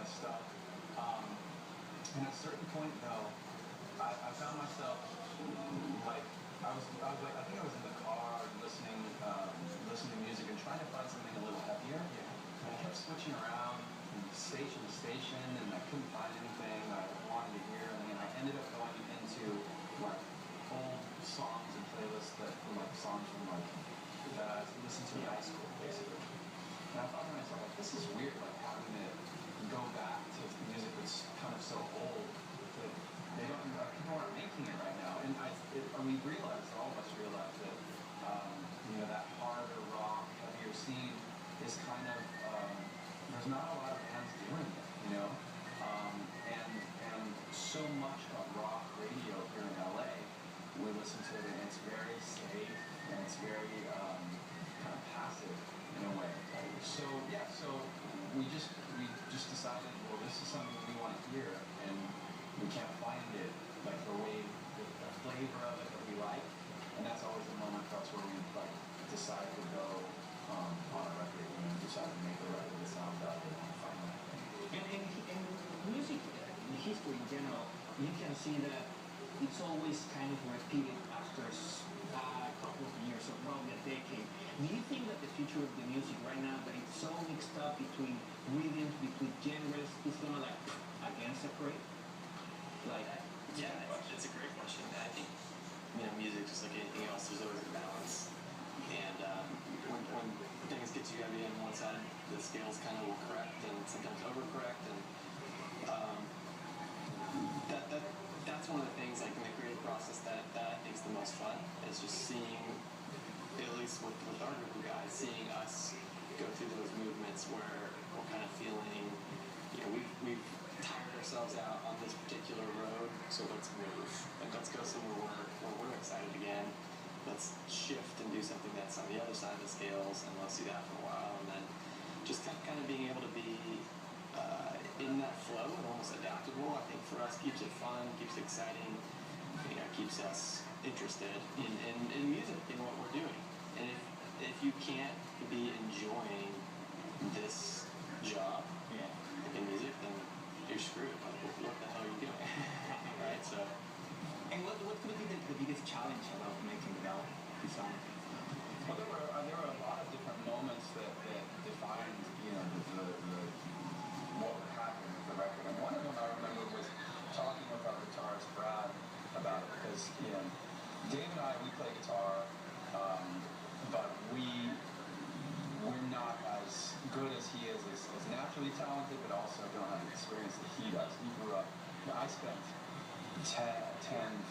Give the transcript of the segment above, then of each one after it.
stuff. And at a certain point, though, I found myself like I think I was in the car listening to music and trying to find something a little heavier. And I kept switching around from station to station, and I couldn't find anything I wanted to hear. And then I ended up going into like old songs and playlists songs from that I listened to in high school, basically. And I thought to myself, like, this is weird, like having to go back to music that's kind of so old that people aren't making it right now. And we realized, all of us realized that that harder rock, heavier scene is kind of there's not a lot of bands doing it, and so much of rock radio here in LA, we listen to it and it's very safe and it's very kind of passive in a way. So we just decided, well, this is something we want to hear, and we can't find it like the flavor of it that we like, and that's always the moment for us where we decide to go on a record and decide to make a record that sounds that we want to find that thing. And music, in history in general, you can see that it's always kind of repeated after a couple of years or probably a decade. Do you think that the future of the music right now, that it's so mixed up between rhythms, between genres, is gonna again separate? It's a great question. I think music, just like anything else, there's always a balance. And when things get too heavy on one side, the scales kind of will correct and sometimes overcorrect, and that's one of the things, like in the creative process, that I think is the most fun, is just seeing, at least with our group of guys, seeing us go through those movements where we're kind of feeling, we've tired ourselves out on this particular road, so let's move and let's go somewhere where we're excited again. Let's shift and do something that's on the other side of the scales, and let's do that for a while, and then just kind of being able to be in that flow and almost adaptable, I think for us keeps it fun, keeps it exciting, keeps us interested in music, in what we're doing. And if you can't be enjoying this job in music, then you're screwed. Like, what the hell are you doing? Right? So. And what could be the biggest challenge about making the album, this song? Well, there were a lot of different moments that defined, what would happen with the record. And one of them I remember was talking with our guitarist Brad about it, because Dave and I, we play guitar, but we're not as good as he is, as naturally talented, but also don't have the experience that he does. He grew up. I spent 10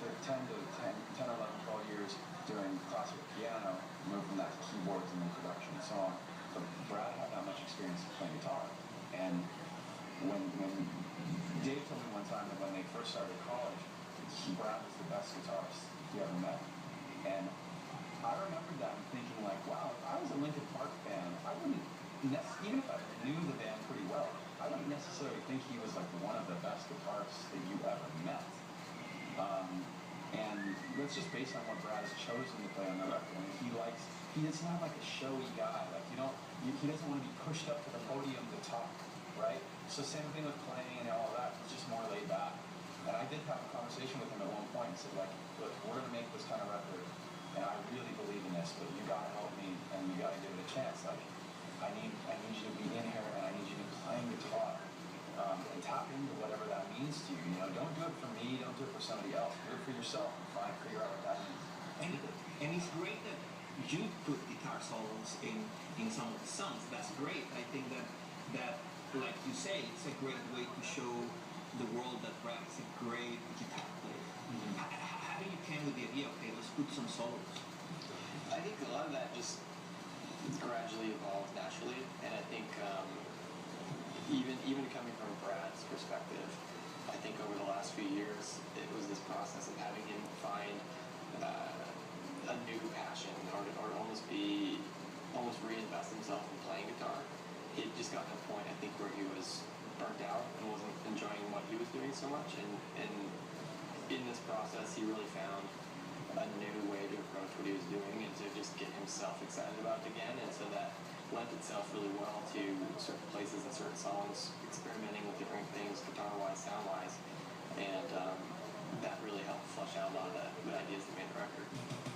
or 11, 12 years doing classical piano, moved from that to keyboards and then production and so on. But Brad had that much experience playing guitar. And when Dave told me one time that when they first started college, Brad was the best guitarist he ever met. And I remembered that and thinking, like, wow, if I was a Linkin Park fan, I wouldn't, even if I knew the band pretty well, I wouldn't necessarily think he was like one of the best guitarists that you ever met. And that's just based on what Brad has chosen to play on the record. And he's not like a showy guy. Like, he doesn't want to be pushed up to the podium to talk, right? So same thing with playing and all that. It's just more laid back. And I did have a conversation with him at one point and said, like, look, we're going to make this kind of record, and I really believe in this, but you got to help me, and you got to give it a chance. Like, I need you to be in here, and I need you to be playing guitar. And tap into whatever that means to you. Don't do it for me, don't do it for somebody else. Do it for yourself and figure out what that means. And it's great that you put guitar solos in some of the songs. That's great. I think that like you say, it's a great way to show the world that Brad is a great guitar player. Mm-hmm. How do you came with the idea, okay, let's put some solos? I think a lot of that just gradually evolved naturally, and I think even coming from Brad's perspective, I think over the last few years, it was this process of having him find a new passion, or almost reinvest himself in playing guitar. He just got to a point, I think, where he was burnt out and wasn't enjoying what he was doing so much, and in this process, he really found a new way to approach what he was doing and to just get himself excited about it again, and so that lent itself really well to certain places and certain songs, experimenting with different things, guitar-wise, sound-wise, and that really helped flesh out a lot of the ideas that made the record.